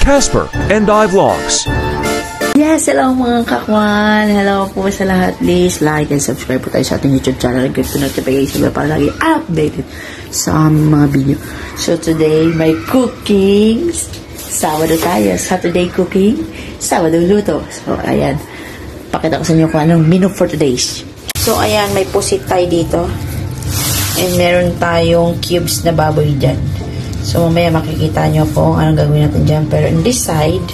Casper and I Vlogs. Yes, hello mga kakwan. Hello po sa lahat. Please like and subscribe po tayo sa ating YouTube channel. Get to notification para lagi updated sa mga video. So today, may cookings. Sabado tayo. Saturday cooking. Sabado luto. So ayan. Pakita ko sa inyo kung anong menu for today's. So ayan, may pusit tayo dito. And meron tayong cubes na baboy dyan. So mamaya makikita nyo kung anong gagawin natin dyan. Pero in this side,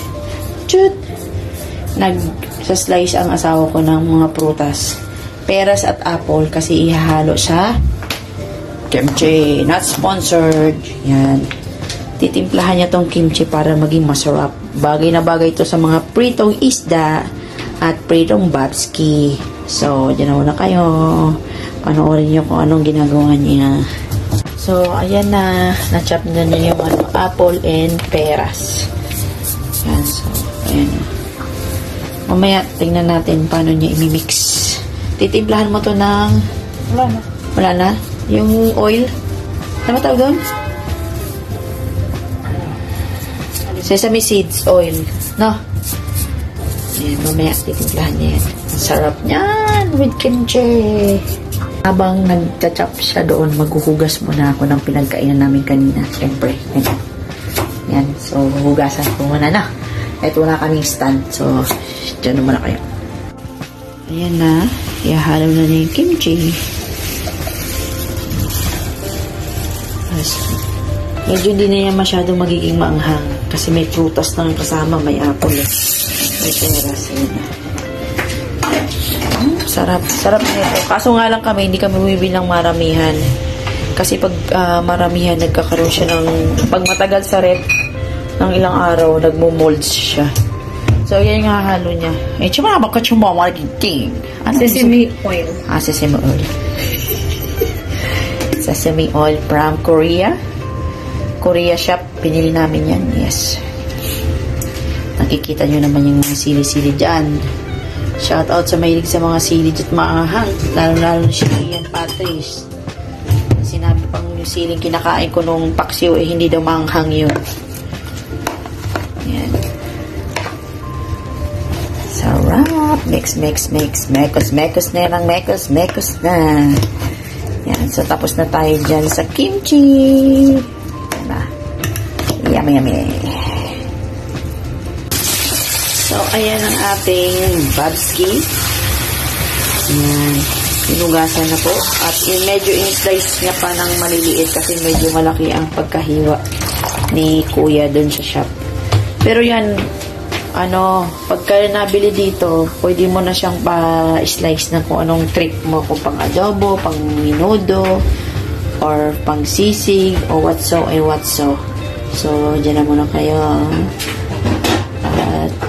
nag-slice ang asawa ko ng mga prutas. Peras at apple kasi ihahalo sa kimchi. Not sponsored. Yan. Titimplahan niya tong kimchi para maging masarap. Bagay na bagay ito sa mga pritong isda at pritong babski. So, dyan na muna kayo. Panoorin nyo kung anong ginagawa niya. So, ayan na. Na-chop na niya yung apple and peras. Yan. So, ayan na. Mamaya, tingnan natin paano niya imimix. Titimplahan mo to ng... Wala na. Wala na? Yung oil? Ano tawag doon? Sesame seeds oil. No? Ayan, mamaya, titimplahan niya yan. Ang sarap niyan with kimchi. Habang nagcha-chop siya doon, maghuhugas muna ako ng pinagkainan namin kanina. Siyempre. Ayan. Yan. So, hugasan ko muna na. Ito wala kaming stand. So, dyan naman na kayo. Ayan na. Ihahalo na yung kimchi. Medyo hindi na yan masyado magiging maanghang. Kasi may prutas na kasama. May apple. May peras. Sarap. Sarap nito. Kaso nga lang kami, hindi kami bumibili ng maramihan. Kasi pag maramihan, nagkakaroon siya ng... Pag matagal sa rep, ng ilang araw, nagmo-molds siya. So, yan yung hahalo niya. Eh, tsaka baka tsuma marketing. Sesame oil. Sesame oil. Sesame oil from Korea. Korea shop. Pinili namin yan. Yes. Nakikita nyo naman yung mga sili-sili dyan. Shout out sa mahilig sa mga sili at maanghang. Lalo-lalo si Ian Patrice. Sinabi pang yung siling kinakain ko nung paksiw, hindi daw maanghang yun. Yan. Sarap. Mix. Mekos na. Yan. So, tapos na tayo dyan sa kimchi. Yan na. Yummy. So, ayan ang ating babski. Yan. Pinugasan na po. At medyo in-slice niya pa ng maliliit kasi medyo malaki ang pagkahiwa ni kuya dun sa shop. Pero yan, pagka nabili dito, pwede mo na siyang pa-slice na kung anong trick mo. Kung pang adobo, pang minudo, or pang sisig, o whatso and whatso. So, dyan na muna kayo.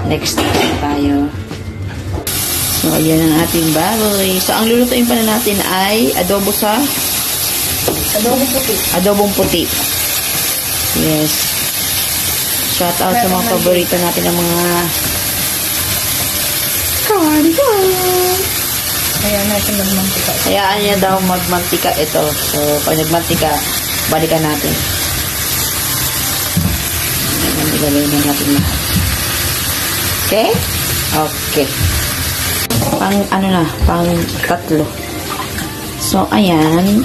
Next tayo. So, ayan ang ating baboy. So, ang lulutuin pa na natin ay adobong puti. Adobong puti. Yes. Shout out sa mga paborito natin ng mga carnival. Hayaan natin magmantika. Hayaan niya daw magmantika ito. So, pag nagmantika, balikan natin. Ayan, ilalagay na natin lahat. Okay? Okay. Pang tatlo. So, ayan.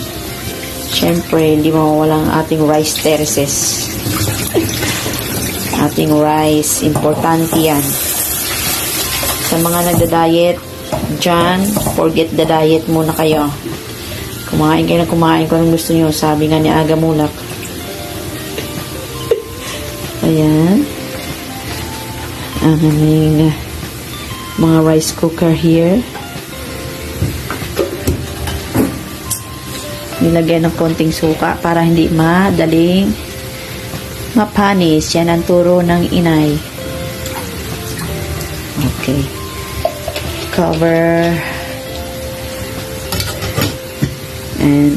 Siyempre, hindi mawawala ang ating rice terraces. Ating rice. Importante yan. Sa mga nagda-diet, dyan, forget the diet muna kayo. Kumain kayo na kumain kung anong gusto nyo. Sabi nga ni Aga Mulak. Ayan. Ang aming mga rice cooker here. Nilagyan ng konting suka para hindi madaling mapanis. Yan ang turo ng inay. Okay. Cover. And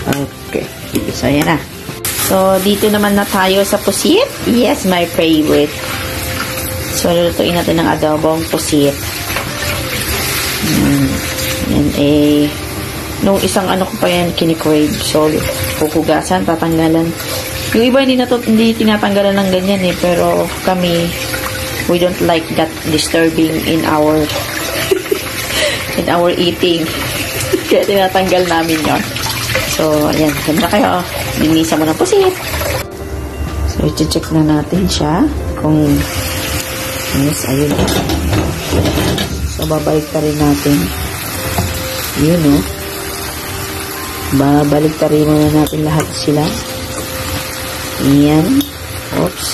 okay. So, yan na. So, dito naman na tayo sa pusit. Yes, my favorite. So, lulutuin natin ng adobong pusit. Yan nung isang ko pa yan kinikrave. So, huhugasan, tatanggalan. Yung iba hindi tinatanggalan ng ganyan eh. Pero kami, we don't like that disturbing in our eating. Kaya tinatanggal namin yun. So, ayan. Ganda kayo. Linisan mo ng pusit. So, i-check na natin siya. Kung, yes, ayun. So, babalik ka rin natin. Yun, no? Babalik ka rin muna natin lahat sila. Ayan. Oops.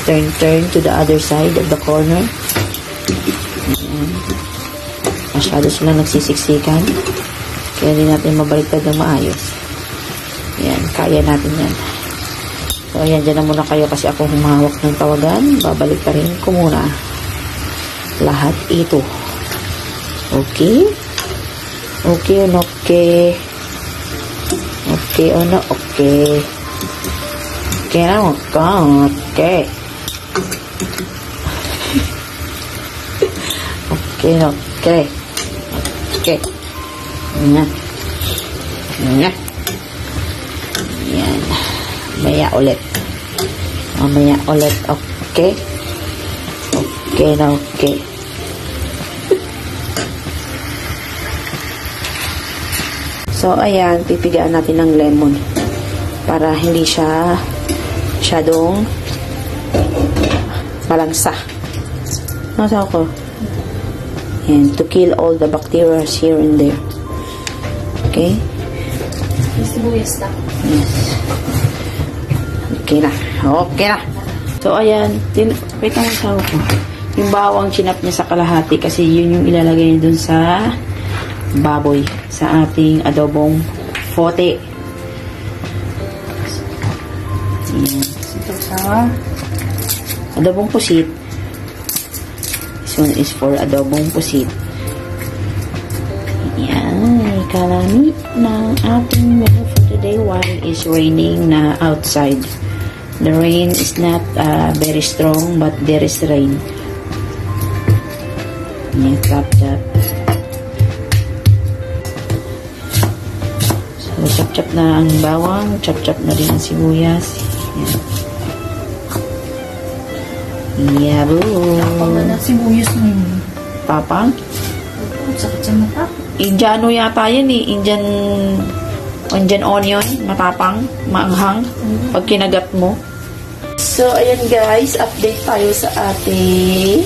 Turn to the other side of the corner. Ayan. Masyado silang nagsisiksikan. Kaya hindi natin mabaliktad ng maayos. Ayan. Kaya natin yan. So, ayan. Dyan na muna kayo kasi ako humahawak ng tawagan. Babalik ka rin ko muna. Lahat ito. Okay? Okay o no? Okay. Okay o no? Okay. Okay na mo. Okay. Okay na. Okay. Okay. Nga. Nga. Yan. Mamaya ulit. Mamaya ulit. Okay. Okay na. Okay. So, ayan, pipigaan natin ng lemon para hindi siya masyadong malangsa. Nasa ako. And to kill all the bacteria here and there. Okay? Sibuyas na. Yes. Okay na. Okay na. So, ayan. Wait lang sa ako. Yung bawang chinap niya sa kalahati kasi yun yung ilalagay niya dun sa baboy. Sa ating adobong fote. Ayan. Ito sa Adobong pusit. This one is for adobong pusit. Ayan. Kalami ng ating menu for today while it's raining na outside. The rain is not very strong but there is rain. Ayan. Tap. So, chop-chop na ang bawang. Chop-chop na rin ang sibuyas. Ayan. Yabo. pang na sibuyas mo yun. Papang? Sakit sa mata. Indiano yata yan eh. Indian onion. Matapang. Maanghang. Pag kinagat mo. So, ayan guys. Update tayo sa ating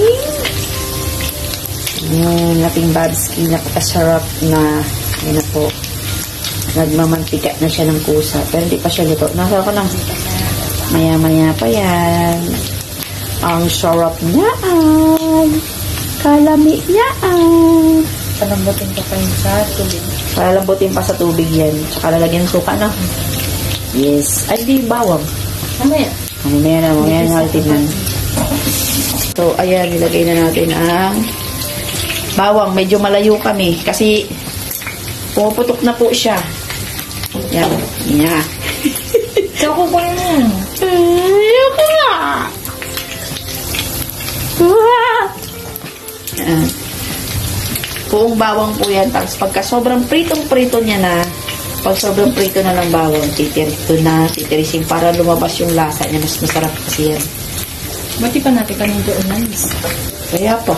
ating babski. Napakasarap na yun na po. Nagmamantika na siya ng kusa. Pero hindi pa siya luto. Nasa ko lang. Maya-maya pa yan. Ang sarap niyaan. Kalami niyaan. Palambutin ka pa yun sa tubig. Palambutin pa sa tubig yan. Tsaka lalagyan ng suka na. Yes. Ay, di bawang. Mamaya. Mamaya na tignan. So, ayan. Nilagay na natin ang bawang. Medyo malayo kami. Kasi pumuputok na po siya. Yan. Yan. So, kukunin mo. Ayoko nga. Buong bawang po yan. Tapos pagka sobrang pritong-prito niya na, pag sobrang prito na ng bawang, titirisin para lumabas yung lasa niya. Mas masarap kasi yan. Bati pa natin kanina doon na Kaya pa.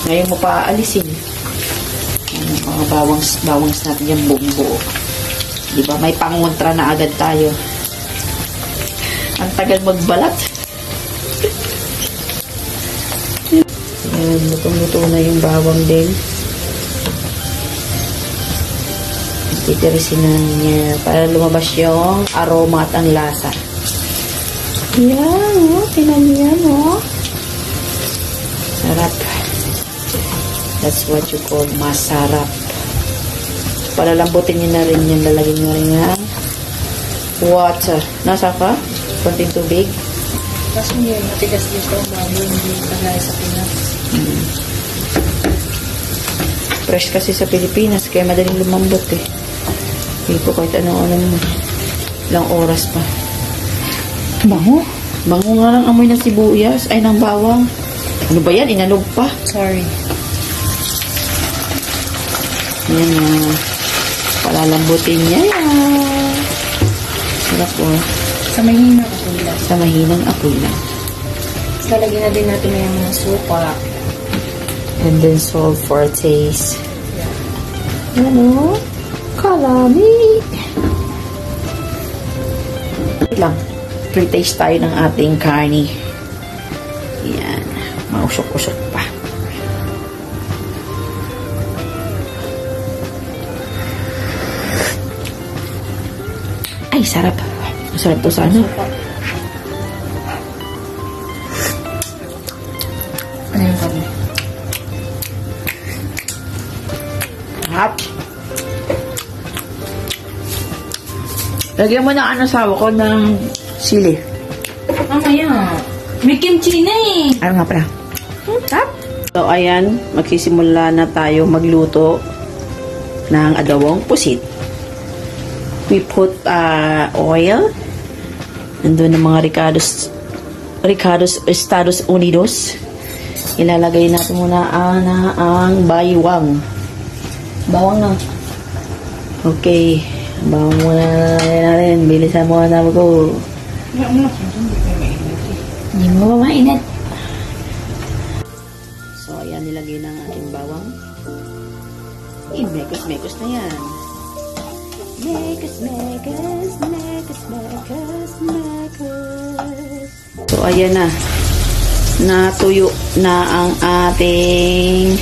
Ngayon mo pa aalisin. Mga bawangs natin yung buong buo. Diba? May pangontra na agad tayo. Ang tagal magbalat. Ayan, lutong-luto na yung bawang din. Titirisin na niya para lumabas yung aroma at ang lasa. Yan, oh. Tinan niya, no? Sarap. That's what you call masarap. Palalambutin niyo na rin yan. Lalagyan niyo rin ng water. Nasa ka? Konting tubig. Kasi yun, matigas dito bago hindi kagaya sa Pinas. Fresh kasi sa Pilipinas, kaya madaling lumambot eh. Dito kahit anong ilang oras pa. Bango? Bango nga lang amoy ng sibuyas, ay ng bawang. Ano ba yan? Inalog pa. Sorry. Yan na. Palalambutin niya yan. Sarap po. Sa mahina apoy lang. Sa mahinang apoy lang. Lalagyan na din natin yung mga suka. And then salt for taste. Yan o. Kalami. Wait lang. Pre-taste tayo ng ating karni. Yan. Mausok-usok pa. Ay, sarap. Masarap to sana. Ano yung kami? Hap. Lagyan mo na sawa ko ng sili. Mamaya. May kimchi na eh. Ano nga pala? Hap. So, ayan. Magsisimula na tayo magluto ng adobong pusit. We put oil. Nandun ng mga Ricardos Estados Unidos. Ilalagay natin muna ang baywang. Bawang na. Okay. Bawang muna natin. Bilisan mo na ko. Hindi mo ba mainit? So, ayan. Nilagay na ang ating bawang. Mekos na yan. Mekos. So, ayan na. Natuyo na ang ating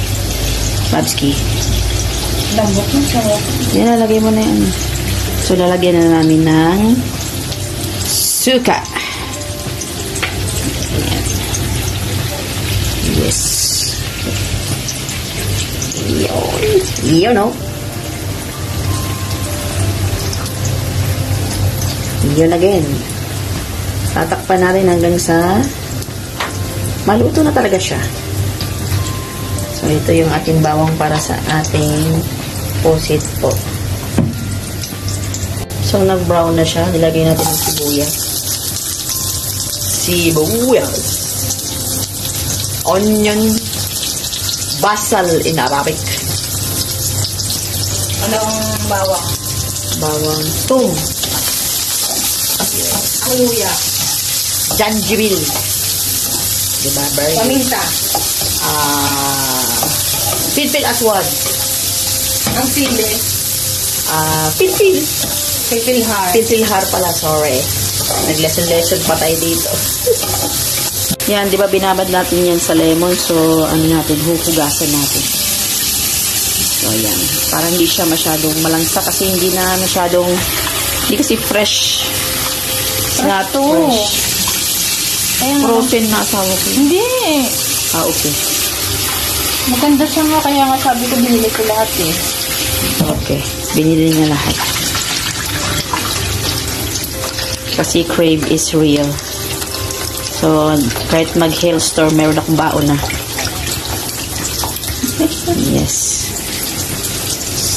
babski. Lambot mo siya. Yan, lalagay mo na yan. So, lalagyan na namin ng suka. Ayan. Yes. Yun, no? Yun again. Tatakpan natin hanggang sa maluto na talaga siya. So, ito yung ating bawang para sa ating pusit po. So, nag-brown na siya. Nilagay natin ang sibuyas. Onion. Basil in Arabic. Anong bawang? Bawang. Tung. Luya. Janjibil. Diba? Paminta. Pilpil aswad. Ang sili. Pilpil. Pipilhar. Pilpilhar pala, sorry. Nag-lesson pa tayo dito. Yan, di ba binabad natin yan sa lemon, so ano natin, huhugasan natin. So, yan. Parang hindi siya masyadong malangsa kasi hindi kasi fresh. Na to. Fresh. Ayan, Frozen na asawa ko. hindi. Okay. Maganda siya nga, kaya nga sabi ko binili ko lahat eh. Okay. Binili niya lahat. Kasi crave is real. So, kahit mag-hailstorm, meron akong baon na. Yes.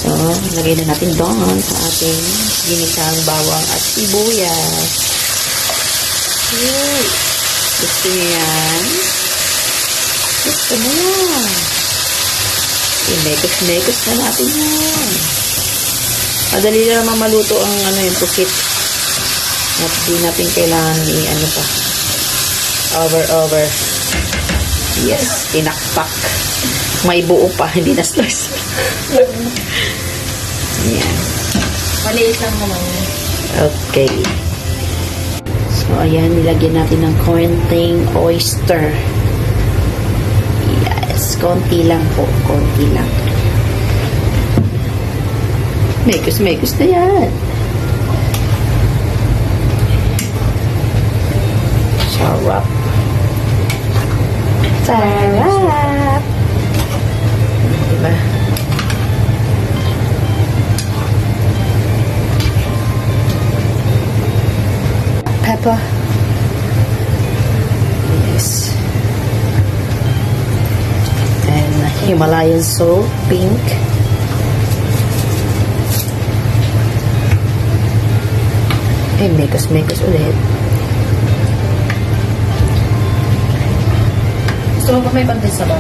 So, lagay na natin doon sa ating ginisang bawang at sibuyas. Yay! Gusto niyo yan? Gusto mo yan. Mekos na natin yan. Madali na naman maluto ang yung pusit. At di natin kailangan pa. Over. Yes, tinakpak. May buo pa, hindi na slice. Yan. Maliit lang naman. Okay. So, ayan, nilagyan natin ng konting oyster. Yes, konti lang po. Konti lang. Mekos na yan. Sarap. Diba? Pepper. Yes. And Himalayan salt, pink. Mekos ulit. Gusto mo ba may pantay sabaw?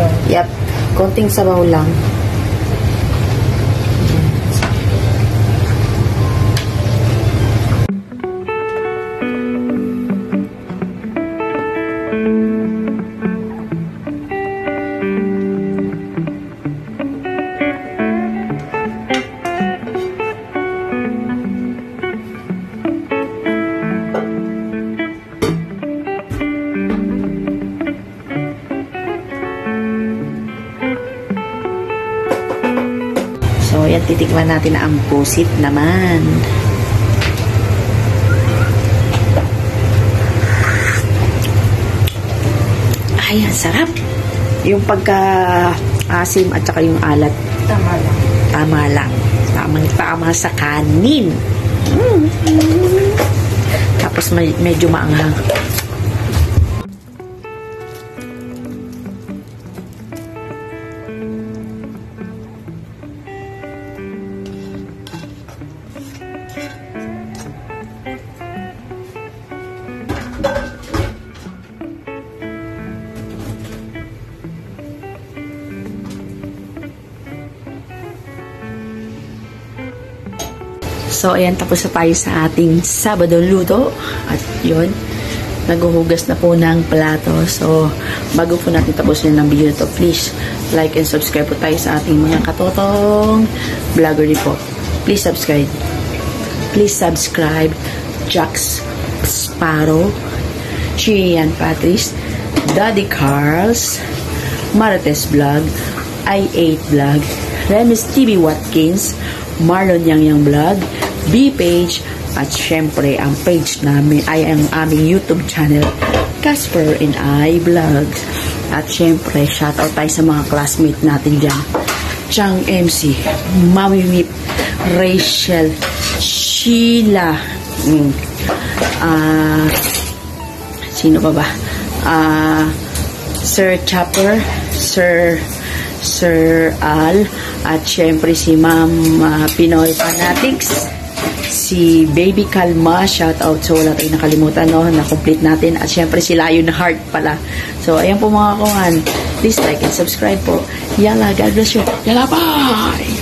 No. Yep. Konting sabaw lang. So, yan, titikman natin na ang pusit naman. Ay, ang sarap. Yung pagka-asim at saka yung alat. Tama lang. Tama lang. Tamang-tama sa kanin. Tapos medyo maanghang. So, ayan, tapos na tayo sa ating Sabado luto. At yun, naghuhugas na po ng plato. So, bago po natin tapusin ng video to, please like and subscribe po tayo sa ating mga katotong vlogger po. Please subscribe. Please subscribe. Jax Sparrow, Chian Patrice, Daddy Carls, Marites Vlog, I8 Vlog, Remis TV Watkins, Marlon Yang Vlog, B-Page, at syempre, ang page namin ay ang aming YouTube channel, Casper and I Vlogs. At syempre, shoutout tayo sa mga classmate natin dyan. Chang MC, Mami Mip, Rachel, Sheila, sino pa ba? Sir Chopper, Sir Al, at syempre si Ma'am Pinoy Fanatics, si Baby Kalma, shout out. So wala tayong nakalimutan, no, na-complete natin. At syempre si Lion Heart pala. So ayan po mga kawan, please like and subscribe po. Yala, God bless you. Yala, bye!